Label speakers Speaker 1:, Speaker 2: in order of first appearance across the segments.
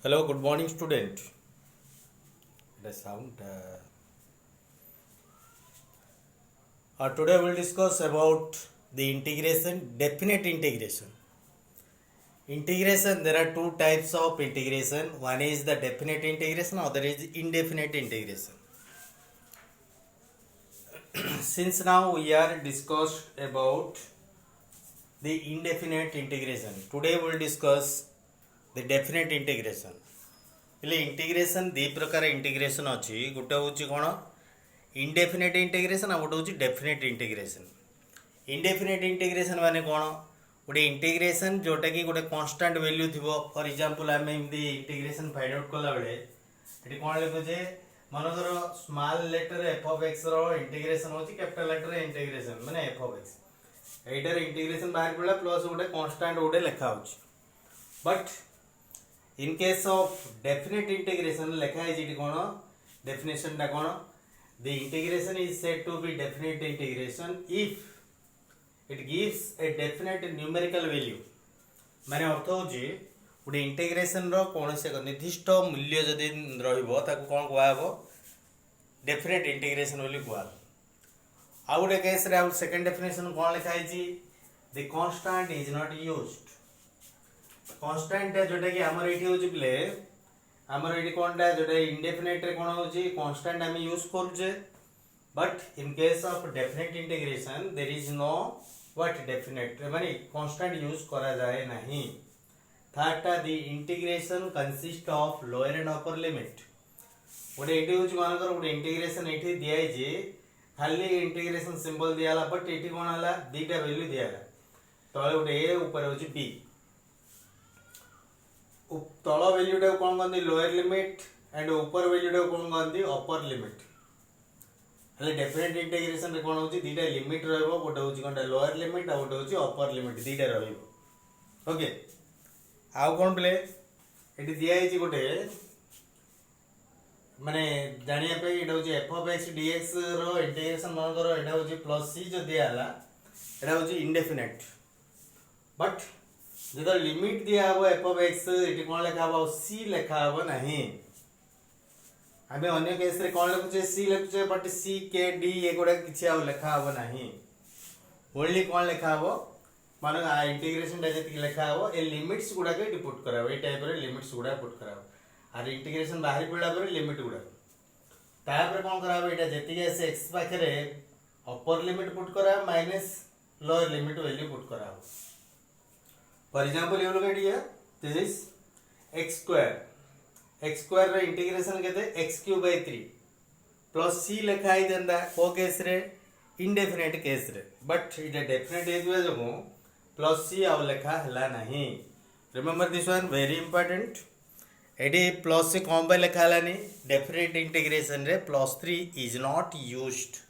Speaker 1: Hello, good morning, student. The sound. Today we'll discuss about the integration, definite integration. Integration. There are two types of integration. One is the definite integration, other is indefinite integration. Since now we are discussed about the indefinite integration. Today we'll discuss the definite integration. એટલે integration ଦି ପ୍ରକାର integration ଅଛି। ଗୋଟେ ହେଉଛି କ'ଣ ଇନଡେଫିନେଟ୍ integration, ଆଉ ଗୋଟେ ହେଉଛି definite integration. ଇନଡେଫିନେଟ୍ integration ମାନେ କ'ଣ? ଗୋଟେ ଇଣ୍ଟିଗ୍ରେସନ୍ ଯେଉଁଟାକି ଗୋଟେ କନଷ୍ଟାଣ୍ଟ ଭ୍ୟାଲ୍ୟୁ ଥିବ। ଫର୍ ଏକ୍ଜାମ୍ପଲ୍ ଆମେ ଏମିତି ଇଣ୍ଟିଗ୍ରେସନ୍ ଫାଇଣ୍ଡ ଆଉଟ୍ କଲାବେଳେ ଏଠି କ'ଣ ଲେଖୁଛେ, ମନେକର ସ୍ମଲ୍ ଲେଟର ଏଫ୍ ଅଫ୍ ଏକ୍ସର ଇଣ୍ଟିଗ୍ରେସନ୍ ହେଉଛି କ୍ୟାପିଟାଲ୍ ଲେଟର ଇଣ୍ଟିଗ୍ରେସନ୍ ମାନେ ଏଫ୍ ଅଫ୍ ଏକ୍ସ। ଏଇଟାର ଇଣ୍ଟିଗ୍ରେସନ୍ ବାହାରି ପଡ଼ିଲା ପ୍ଲସ୍ ଗୋଟେ କନଷ୍ଟାଣ୍ଟ ଗୋଟେ ଲେଖା ହେଉଛି। But in case of definite integration ଲେଖା ହେଇଛି ଏଠି କ'ଣ definition ଟା କ'ଣ? The integration is said to be definite integration if it gives a definite numerical value। ମାନେ ଅର୍ଥ ହେଉଛି ଗୋଟେ ଇଣ୍ଟିଗ୍ରେସନ୍ ର କୌଣସି ଏକ ନିର୍ଦ୍ଦିଷ୍ଟ ମୂଲ୍ୟ ଯଦି ରହିବ ତାକୁ କ'ଣ କୁହାହେବ? ଡେଫିନେଟ୍ ଇଣ୍ଟିଗ୍ରେସନ୍ ବୋଲି କୁହାହେବ। ଆଉ ଗୋଟେ କେସ୍ରେ ଆଉ ସେକେଣ୍ଡ ଡେଫିନେସନ୍ କ'ଣ ଲେଖା ହେଇଛି? The constant is not used। Constant जोटा कि आमर एठी होची प्ले आमर एठी कोनटा जोटा इंडेफिनेट रे कोन होची कॉन्स्टेंट हम यूज करजे। But in case of definite integration there is no what definite माने कॉन्स्टेंट यूज करा जाए नहीं। थर्डटा the integration consist of lower and upper limit. ओटे एठी होची मानकर ओटे इंटीग्रेशन एठी दिया जे खाली इंटीग्रेशन सिंबल दियाला बट एठी कोन हला दीटा वैल्यू दियाला तळे ओटे ए ऊपर होची बी। तल वैल्यूटा कौन कहते लोअर लिमिट एंड ऊपर वैल्यूटा कौन कहते अपर लिमिट। हेले डेफिनेट इंटीग्रेशन रे कौन होची दीटा लिमिट रहबो, गोटे होची कोनटा लोअर लिमिट आ गोटे होची अपर लिमिट दीटा रहबो। ओके आउ कौन प्ले एटी दिया हिची गोटे माने जानिया पे एटा होची f of x dx रो इंटीग्रेशन मन करो एटा होची प्लस c जो दिया हला एटा होची इंडेफिनेट। बट जो लिमिट दिया हबो एफ ऑफ एक्स एटी कोन लेखा हबो सी लेखा हबो नहीं। हमें अन्य केस रे कोन लिखुचे सी लिखुचे बट सी के डी ए गोडा किछि आ लेखा हबो नहीं। ओनली कोन लेखा हबो माने इंटीग्रेशन टा जति लेखा हबो ए लिमिट्स गुडा के पुट कराबो, ए टाइप रे लिमिट्स गुडा पुट कराबो आर इंटीग्रेशन बाहरी पडला पर लिमिट गुडा तापर कोन कराबो एटा जति के से एक्स पाखरे अपर लिमिट पुट करा minus lower limit value put कराबो। For example, you look at here. This is x square. X square रे इंटीग्रेशन केते x cube by 3 plus c लिखा है देंदा को केस रे इंडेफिनेट केस रे। बट इटा डेफिनेट हे दुए जको प्लस c आउ लिखा हला नहीं। Remember this one very important. एडी प्लस c कौन पे लिखा हला नहीं? डेफिनेट इंटीग्रेशन रे plus 3 is not used,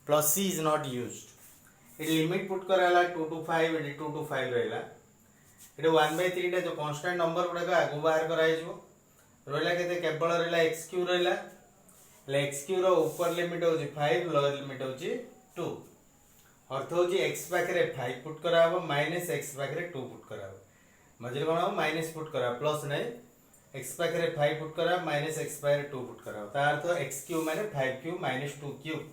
Speaker 1: plus c is not used. इट लिमिट पुट कराला 2 to 5 एडी 2 to 5 रहला। इटे 1/3 टा जो कांस्टेंट नंबर गुडा को आगु बाहर कराइ जो रहला केते केवल रहला x क्यूब रहला ले x क्यूब रो ऊपर लिमिट होची 5 लोअर लिमिट होची 2। अर्थ होची x पाखरे 5 पुट कराबो माइनस x पाखरे 2 पुट कराबो। मझे कोन हो माइनस पुट करा प्लस नै x पाखरे 5 पुट करा माइनस x पाखरे 2 पुट कराबो। ता अर्थ x क्यूब माने 5 cube minus 2 cube.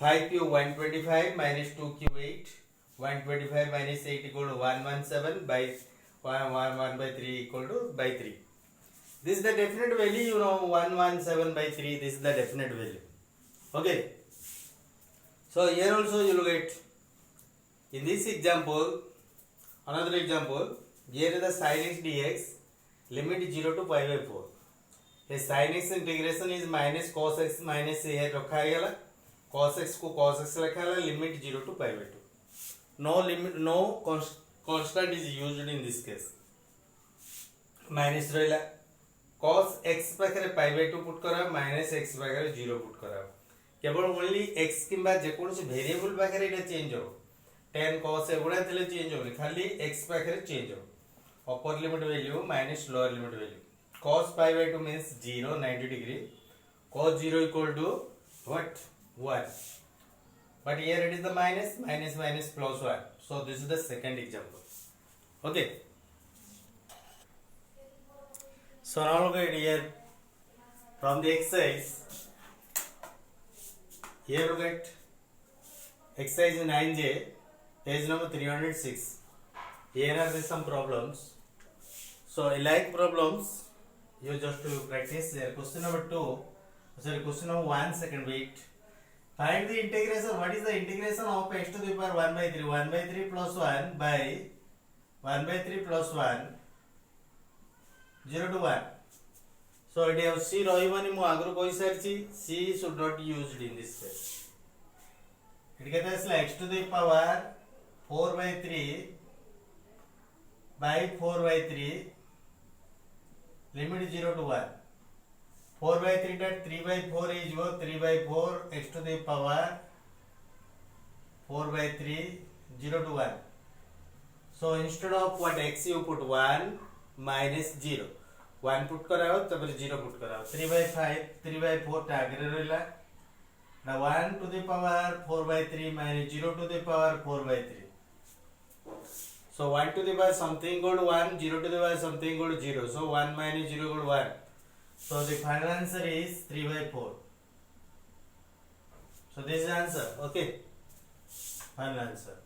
Speaker 1: 5 cube 125 minus 2 cube 8 125 minus 8 equal to 117 by 1 by 3 equal to by 3. This is the definite value, you know, 117 by 3. This is the definite value. Okay. So here also you look at in this example, another example. Here is the sin x dx limit 0 to pi by 4. The sin x integration is minus cos x minus a here रखा है गया cos x को cos x रखा है limit 0 to pi by 2. No limit, no constant is used in this case. Minus रहला cos x पाखरे pi by 2 put करा minus x पाखरे 0 पुट करा। केवल ओनली x किंबा जे कोनसे वेरिएबल पाखरे एटा चेंज हो 10 cos एगुडा थले चेंज हो खाली x पाखरे चेंज हो। Upper limit value minus lower limit value cos pi by 2 means 0 90 degree cos 0 equal to what 1। But here it is the minus minus plus 1. So this is the second example. Okay. So now look at here from the exercise. Here look at exercise 9J, page number 306. Here are the some problems. So like problems, you just to practice here. Question number 2. Sorry, question number 1. Second wait. Find the integration. What is the integration of x to the power 1 by 3? 1 by 3 plus 1 by 1 by 3 plus 1 0 to 1. So it has C ରହିବନି ମୁଁ ଆଗରୁ କହି ସାରିଛି C should not used in this case. ଏଠି କେତେ ଆସିଲା x to the power 4 by 3 by 4 by 3 limit 0 to 1. 4 by 3 that 3 by 4 is 3 by 4 x to the power 4 by 3 0 to 1. So instead of what x you put 1 minus 0. 1 put कराओ तब 0 put कराओ 3 by 5 3 by 4 टा आगे रहला now 1 to the power 4 by 3 minus 0 to the power 4 by 3. So 1 to the power something equal to 1, 0 to the power something equal to 0. So 1 minus 0 equal to 1. So the final answer is 3 by 4. So this is the answer. Okay. Final answer.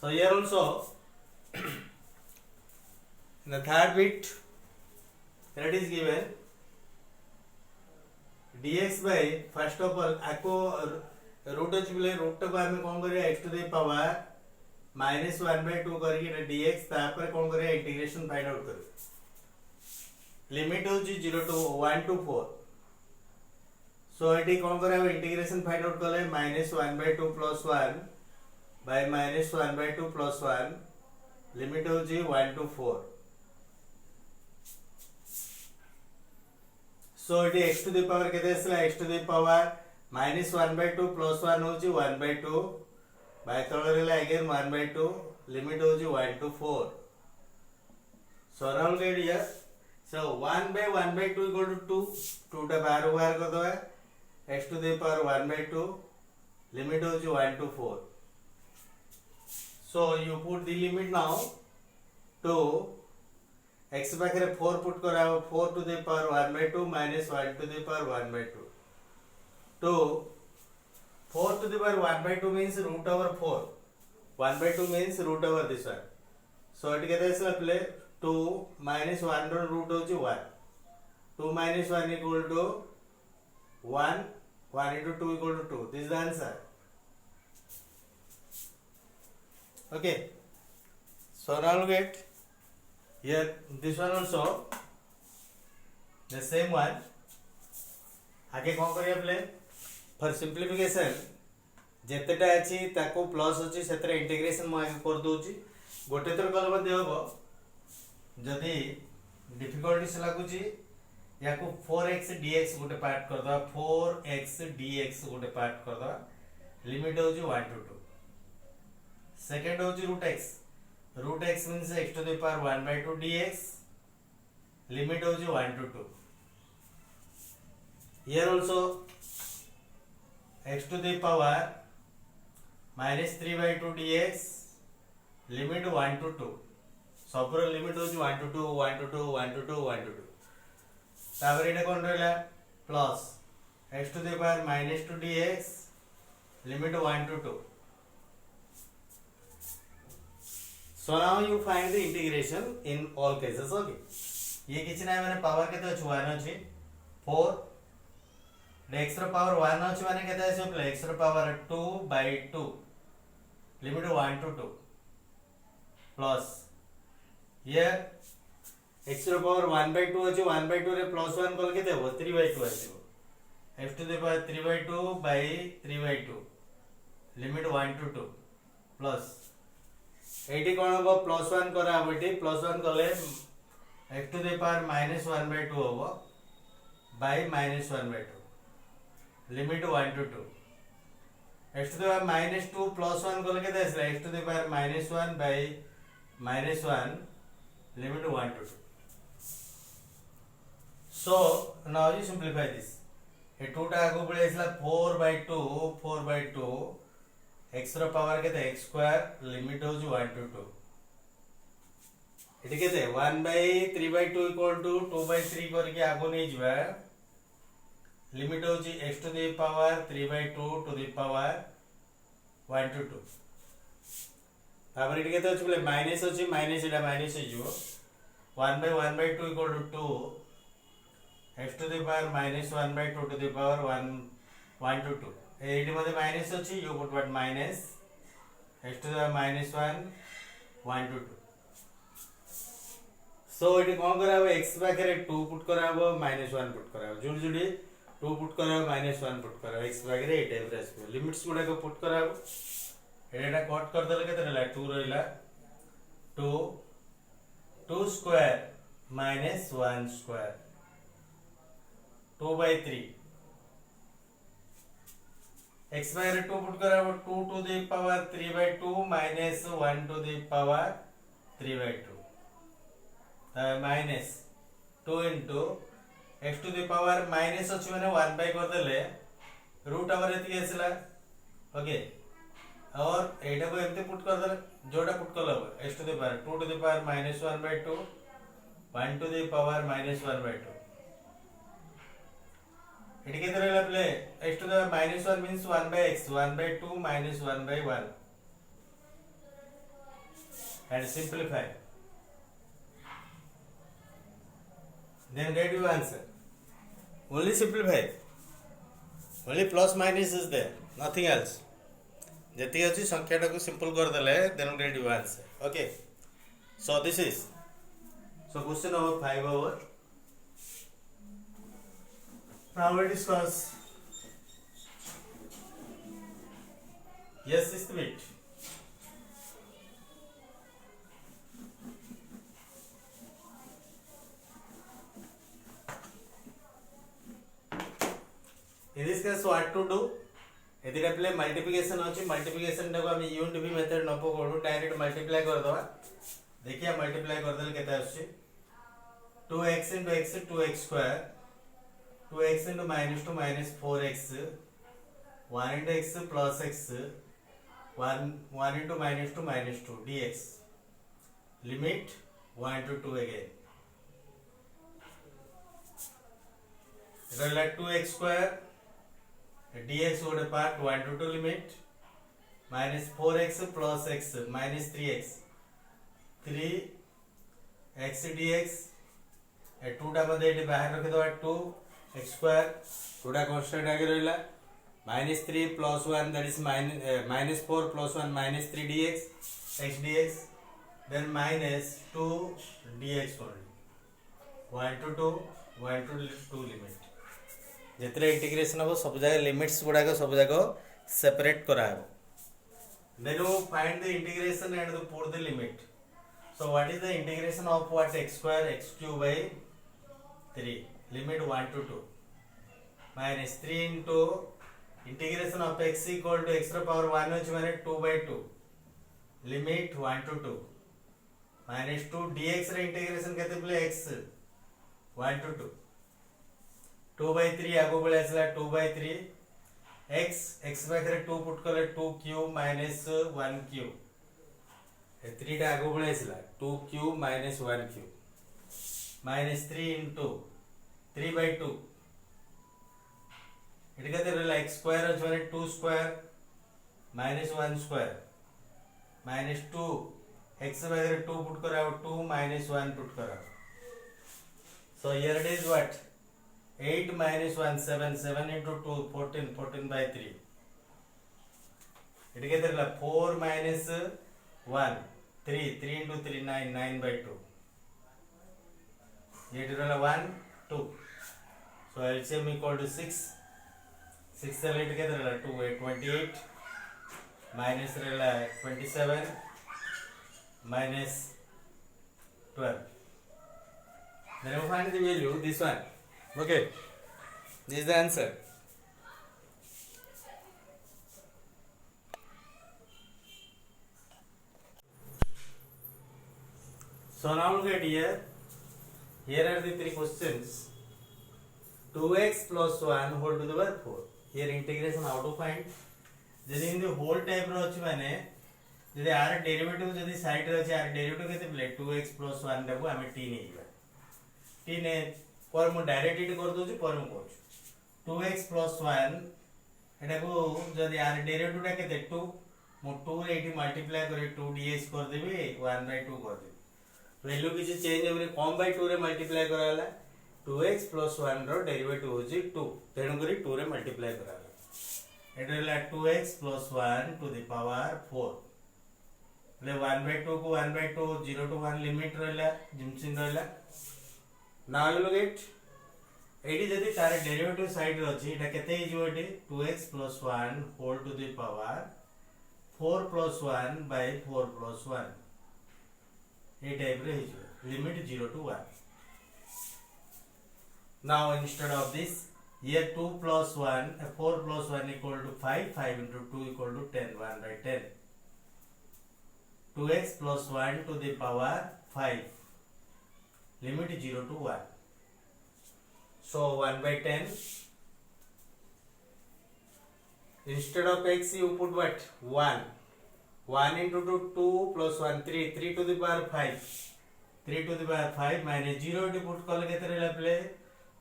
Speaker 1: So here also in the third bit that is given dx by first of all आपको root अच्छी बोले root को हमें कौन करें x to the power minus 1 by 2 करके dx तापर कौन करें इंटीग्रेशन फाइंड आउट करें लिमिट हो जी 0 to 1 to 4. So एटी कौन करें इंटीग्रेशन फाइंड आउट करें minus 1 by 2 plus 1 by minus 1 by 2 plus 1 limit हो जी 1 to 4. So it is x to the power केते असला x to the power minus 1 by 2 plus 1 हो जी 1 by 2 by तळे रहला again 1 by 2 limit हो जी 1 to 4. So now get here. So 1 by 1 by 2 equal to 2 टा बाहर कर दो x to the power 1 by 2 limit हो जी 1 to 4. So you put the limit now to x पाखरे 4 पुट कराओ 4 to the power 1 by 2 minus 1 to the power 1 by 2 to 4 to the power 1 by 2 means root over 4. 1 by 2 means root over this one. So it केते असला play 2 minus 1 रो root हो जी 1. 2 minus 1 equal to 1. 1 into 2 equal to 2. This is the answer. Okay. So now look at here this one also the same one. आगे कौन करिया play for सिंप्लिफिकेशन जेतेटा अछि ताको plus अछि सेतरे integration म आगे कर दोछि गोटे थर कल मध्ये होबो जदी डिफिकल्टीज लागुछि याको 4x dx गोटे पार्ट कर दो 4x dx गोटे पार्ट कर दो लिमिट होछि 1 to 2. सेकंड होछि root x means x to the power 1 by 2 dx limit होछि 1 to 2. Here also x to the power minus 3 by 2 dx limit 1 to 2. सब लिमिट होछि 1 to 2 1 to 2 1 to 2 1 to 2. तापर एटा कोन रहला plus x to the power minus 2 dx limit 1 to 2. So now you find the integration in all cases. Okay. ये किछि ना माने power केते अछि 1 अछि 4 x रो पावर 1 अछि माने केते अछि x रो power 2 by 2 limit 1 to 2 plus ये x रो पावर 1 by 2 अछि 1 by 2 रे प्लस 1 कल केते हो 3 by 2 आसीबो x to the power 3 by 2 by 3 by 2 limit 1 to 2 plus एटी कोन हो प्लस 1 करा बेटी प्लस 1 कले x to the power minus 1 by 2 हो by minus 1 by 2 limit 1 to 2. x to the power minus 2 plus 1 कले केते आसला x to the power minus 1 by minus 1 limit 1 to 2. So now you simplify this. ए 2 टा आगो पळे आसला 4 by 2 x रो power केते x स्क्वायर लिमिट हो 1 to 2 एटी केते 1/3/2 इक्वल टू 2/3 करके आगो नहीं जिबा लिमिट होची x to the power 3/2 to the power 1 to 2 तापर एटी केते अछि बोले माइनस अछि माइनस एटा माइनस हे जिवो 1/1/2 equal to 2 x to the power minus 1/2 to the power 1 to 2 एटी मध्ये माइनस अछि you put what minus x to the minus 1 to 2 so एटी कोन कराबो x पाखरे 2 पुट कराबो -1 पुट कराबो जुडी जुडी 2 पुट कराबो -1 पुट कराबो x पाखरे ए टाइप रे आसबो लिमिट्स गुडा को पुट कराबो एटा कट कर देले केते रहला 2 रहला 2 2 स्क्वायर -1 स्क्वायर 2/3 x पाखरे 2 पुट कराबो 2 to the power 3/2 -1 to the power 3/2 minus 2 into x to the power minus अछि माने 1 बाय कर देले रूट हमर एति आसला ओके और एटा को एमते पुट कर देले जोडा पुट कर लब x to the power 2 to the power -1/2 1 to the power -1/2 eighty केते रहला play x to the -1 means 1/x 1/2 -1/1 and simplify. Then get your answer. Only simplify. Only plus minus is there. Nothing else. जति अछि संख्या को simple कर देले then get your answer. Okay. So this is. So question number 5 over. Now we discuss. Yes, is the bit. In this case what to do यदि play multiplication अछि multiplication को हम यूनिट भी मेथड न पकड़ू direct multiply कर दवा देखिए multiply कर देले केते आछि 2x into x 2x square 2x into -2 -4x 1 into x plus x 1 into -2 dx limit 1 to 2 again रहला 2x square dx would part 1 to 2 limit -4x plus x -3x 3x dx 2 टा मध्ये eighty बाहर रख दवा 2x square 2 टा constant आगे रहला -3 plus 1 that is -4 plus 1 -3 dx x dx then -2 dx only 1 to 2 1 to 2 limit जेतरे integration हो सब जगह लिमिट्स गुडा को सब जगह सेपरेट करा है then you find the integration and the put the limit so what is the integration of what x square x cube by 3 limit 1 to 2 -3 into integration of x equal to x to power 1 which means 2/2 limit 1 to 2 -2 dx रे integration केते बोले x 1 to 2 2/3 आगो बोले असला 2/3 x पाखरे 2 put करले 2 cube minus 1 cube ए 3 टा आगो बोले असला 2 cube minus 1 cube -3 into 3/2 eighty केते रहला x स्क्वायर अछि माने 2 स्क्वायर -1 स्क्वायर -2 x पाखरे 2 पुट कराओ 2 -1 पुट कराओ so here it is what 8 minus 1 7 7 into 2 14 14 by 3 it get there 4 minus 1 3 3 into 3 9 9 by 2 it is 1 2 so LCM equal to 6 6 से it get there 2 28 minus 27 minus 12 then we find the value this one. Okay, this is the answer. So now look at here. Here are the three questions. 2x plus 1 whole to the power 4. Here integration how to find? Then in the whole type ro अछि माने जदि are derivative जदि side रे अछि are derivative केते play 2x + 1 रे को हमें t नै जिबा t ने पर मु डायरेक्ट इट कर दोछि पर मु कहू 2x + 1 एटा को जदि आर डेरिवेटिव टा केते 2 मु 2 रे इठी मल्टीप्लाई करे 2 dx कर देबी 1/2 कर देबी वैल्यू किछि चेंज हेबे कम बाय 2 रे मल्टीप्लाई कराला 2x + 1 रो डेरिवेटिव होछि 2 तेणु करी 2 रे मल्टीप्लाई कराला एटा होला 2x + 1 टू द पावर 4 ले 1/2 को 1/2 0 to 1 लिमिट रहला जिमसिन रहला नाउ लुक इट एडी जदी तार डेरिवेटिव साइड रे अछि एटा केते हिजो एटी 2x + 1 whole to the power 4 + 1 by 4 + 1 ए टाइप रे हिजो limit 0 to 1 now instead of this here 2 + 1 4 + 1 = 5 5 into 2 = 10 1/10 2x + 1 to the power 5 limit 0 to 1 so 1/10 instead of x you put what 1 into 2 + 1 3 3 to the power 5 3 to the power 5 minus 0 to put कल केते रहला play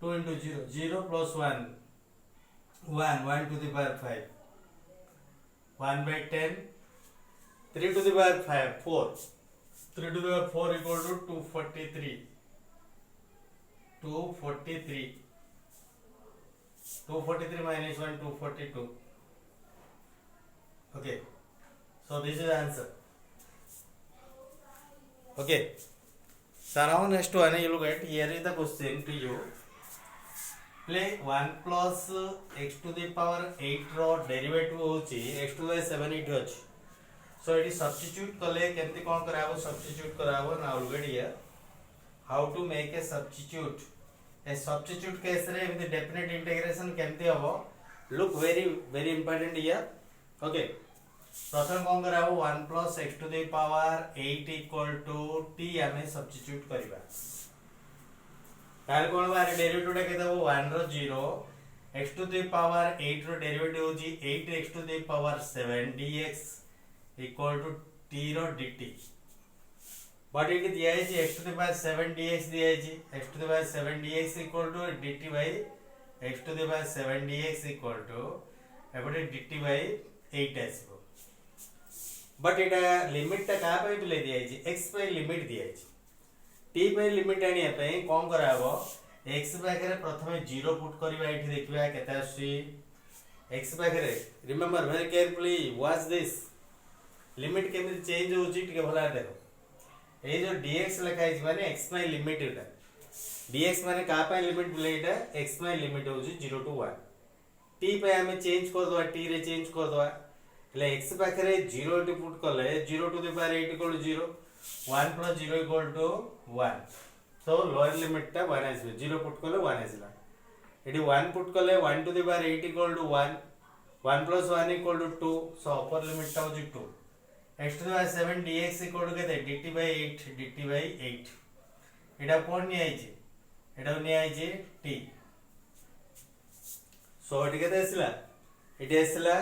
Speaker 1: 2 into 0 0 + 1 1 to the power 5 1/10 3 to the power 5 4 3 to the power 4 equal to 243 243 minus 1 242 okay so this is the answer okay so now next one you look at here is the question to you play 1 plus x to the power 8 रो derivative होची x to the 7 इट होची so it is substitute कले केमती कोन कराबो substitute कराबो now look at here how to make a substitute case रे with definite integration केमती हबो look very important here okay प्रथम कोन कराबो 1 plus x to the power 8 equal to t हमें substitute करिबा तार कोन बारे डेरिवेटिव टा केते हो 1 रो 0 x to the power 8 रो डेरिवेटिव होजी 8x to the power 7 dx equal to t रो dt but it दिया है x to the power 7 dx दिया है x to the power 7 dx equal to dt by x to the power 7 dx equal to एबडे dt by 8 आसबो but Etah limit ता का पे ले दिया है x पे लिमिट दिया है t पे लिमिट आनिया पे कोन कराबो x पाखरे प्रथमे 0 पुट करबा एठी देखिबा केते आसी x पाखरे remember very carefully watch this limit केमिति चेंज होची टिके भला देखो ए जो dx लिखा है माने x पाई लिमिट एटा dx माने का पाई लिमिट बोले एटा x पाई लिमिट होची 0 to 1 t पे हमें चेंज कर दवा t रे चेंज कर दवा ले x पाखरे 0 टू पुट करले 0 to the power 8 equal to 0 1 plus 0 equal to 1 so lower limit ta 1 आइसबे 0 put करले 1 आइसला एडी 1 पुट करले 1 to the power 8 equal to 1 1 plus 1 equal to 2 so upper limit ta होची 2 x to the power 7 dx equal to केते dt by 8 एटा कोन नि आइजे एटा नि आइजे t so eighty केते आसला eighty आसला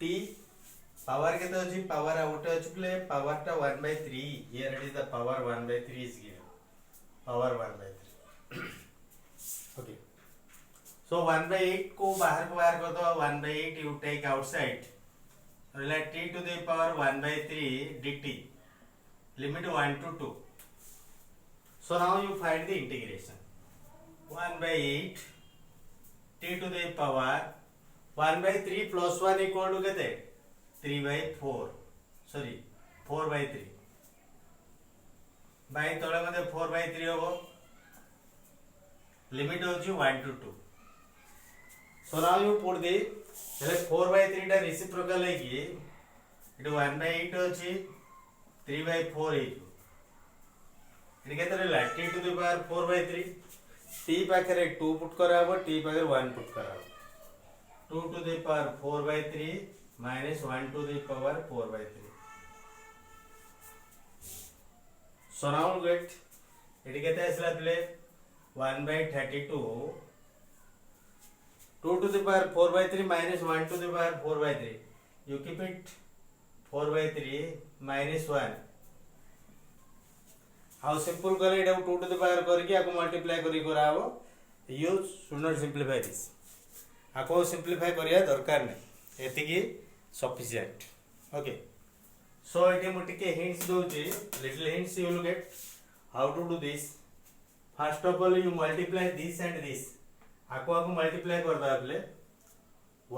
Speaker 1: t power केते अछि पावर आउट अछि प्ले पावर टा 1/3 here it is the power 1/3 is given power 1/3 okay so 1/8 को बाहर कर दो 1/8 you take outside relate t to the power 1/3 dt limit 1 to 2 so now you find the integration 1/8 t to the power 1/3 plus 1 equal to केते 3/4 sorry 4/3 bye तळे मध्ये 4/3 होबो limit होची 1 to 2 so now you put the 4/3 टा reciprocal है कि it 1/8 होची 3/4 है इट केते रहला t to the power 4/3 t पाखरे 2 पुट कराबो t पाखरे 1 पुट कराबो 2 to the power 4/3 minus 1 to the power 4/3 so now get eighty केते आसला play 1/32 2 to the power 4/3 minus 1 to the power 4/3 you keep it 4/3 minus 1 how simple करे एटा 2 to the power करके आको multiply करी कराबो you should not simplify this आको simplify करिया दरकार नै एतिकी सफिशिएंट ओके सो एटी मु टिके हिंट्स दोची little hints you will get how to do this first of all you multiply this and this आको मल्टीप्लाई कर दो आपले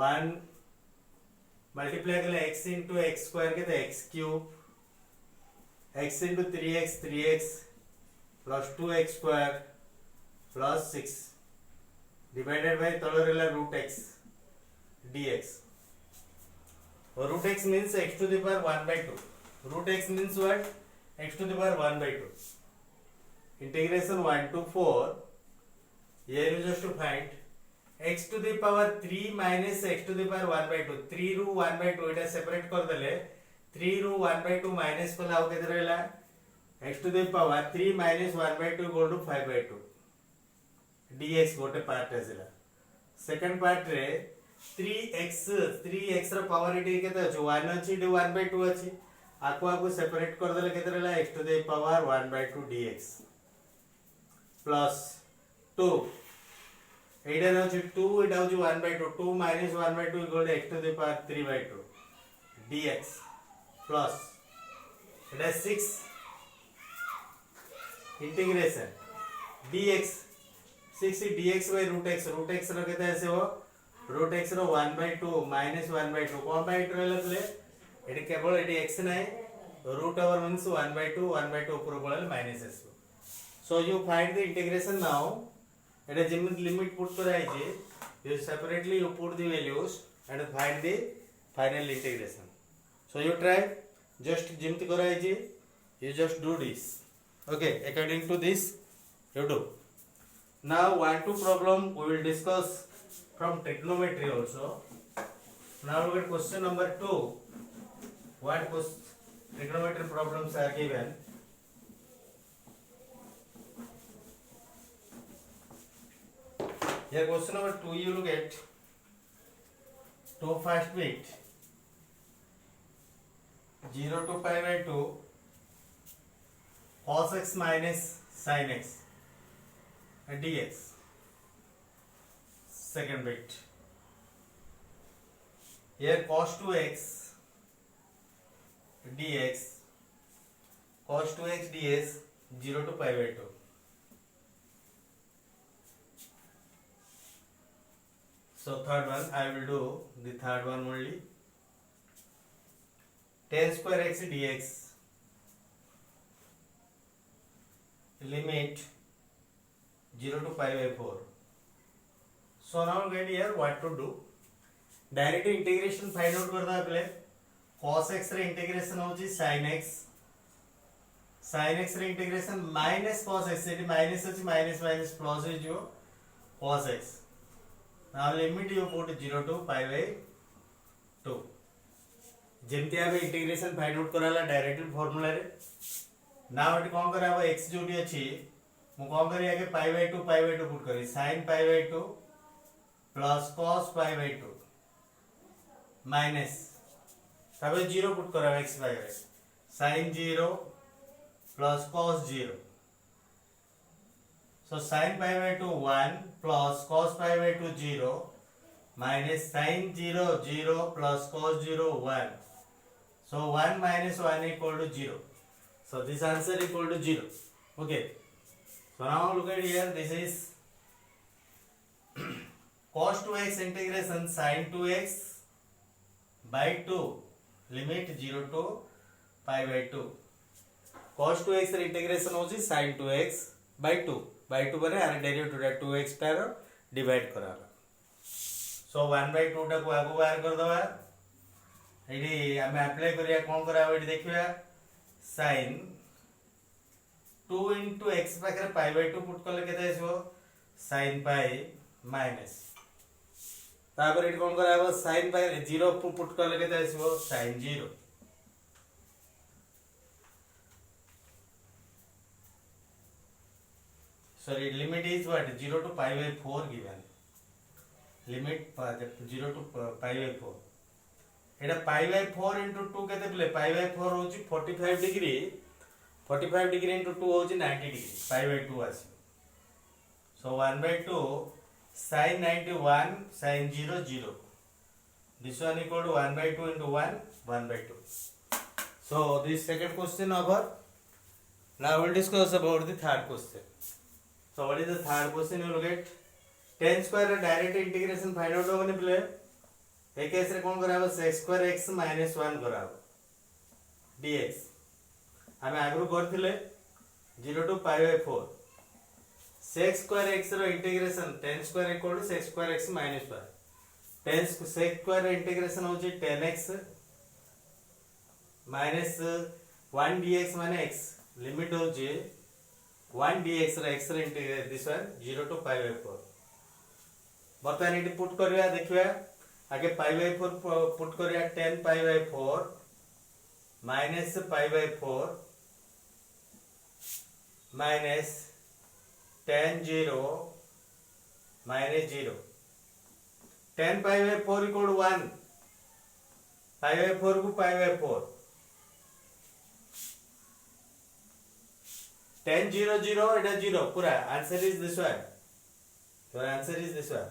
Speaker 1: 1 मल्टीप्लाई करले x into x square के तो x cube x into 3x 3x plus 2x square plus 6 divided by तलो रहला root x dx और root x means x to the power 1 by 2 root x means what x to the power 1 by 2 integration 1 to 4 here you just to find x to the power 3 minus x to the power 1 by 2 3 रू 1 by 2 इटा separate कर देले 3 रू 1 by 2 minus को लाओ केते रहला x to the power 3 minus 1 by 2 equal to 5 by 2 dx गोटे पार्ट आसिला सेकंड पार्ट रे 3x रो पावर इटी केते अछि 1 अछि डी 1 by 2 अछि आको सेपरेट कर देले केते रहला x to the power 1 by 2 dx plus 2 एटा अछि 2 एटा अछि 1 by 2 2 minus 1 by 2 equal to x to the power 3 by 2 dx plus it is 6 integration dx 6 dx by root x रो केते आसे हो root x row 1 by 2 minus 1 by 2 cone by 2 रहले eighty केवल eighty x नै root over means 1 by 2 ऊपर बोले minus s so you find the integration now Etah Jimit limit put कराई जे you separately you put the values and find the final integration so you try just jimti कराई you just do this okay according to this you do now 1 2 problem we will discuss from trigonometry also now look at question number 2 what trigonometry problems are given here question number 2 you look at 2 first bit 0 to pi by 2 cos x minus sin x dx second bit here cos 2x dx cos 2x dx 0 to pi by 2 so third one I will do the third one only tan square x dx limit 0 to pi by 4 so now get here what to do direct integration find out करदा पहले cos x रे integration होची sin x रे integration minus cos x eighty minus होची minus minus plus हो जो cos x now limit you put 0 to pi by 2 जेमती आबे इंटीग्रेशन फाइंड आउट कराला डायरेक्टली फार्मूला रे नाउ एटी कोन कराबो x जोडी अछि मु कोन करी आगे पाई बाय 2 पुट करी sin pi by 2 plus cos pi by 2 minus तबे 0 पुट करा x by sin 0 plus cos 0 so sin pi by 2 1 plus cos pi by 2 0 minus sin 0 0 plus cos 0 1 so 1 minus 1 equal to 0 so this answer equal to 0 okay so now look at here this is cos 2x integration sin 2x by 2 limit 0 to pi by 2 cos 2x ର integration होची sin 2x by 2 बने are derivative 2x तार divide कराला so 1 by 2 टा को आगु बाहर कर दवा एडी हम अप्लाई करिया कोन कराबो एडी देखिया sin 2 into x पाखरे pi by 2 पुट करले केते आसीबो sin pi minus तापर एडी कोन कराबो sin pi 0 पुट करले केते आसीबो sin 0 sorry limit is what 0 to pi by 4 given limit 0 to pi by 4 Etah pi by 4 into 2 केते play pi by 4 होची 45 degree 45 degree into 2 होची 90 degree pi by 2 आसी सो 1 by 2 sin 91 sin 0 0 this one equal to 1 by 2 into 1 by 2 so this second question over. Now we'll discuss about the third question. So what is the third question? You will get tan square direct integration find out होने play एक case रे कौन कराबो sec square x minus 1 कराबो dx हमें आगु करथिले 0 to pi by 4 sec square x रो integration tan square equal to sec square x minus 1 tan sec square integration होची tan x minus 1 dx माने x लिमिट होची 1 dx रो x रो integrate this one 0 to pi by 4 बर्तमान इटी put करिया देखिया आगे pi by 4 पुट करिया 10 pi by 4 minus pi by 4 minus tan 0 minus 0 10 pi by 4 equal to 1 pi by 4 को pi by 4 10 0 0 it is 0 पूरा आंसर इज दिस वन तो answer is this one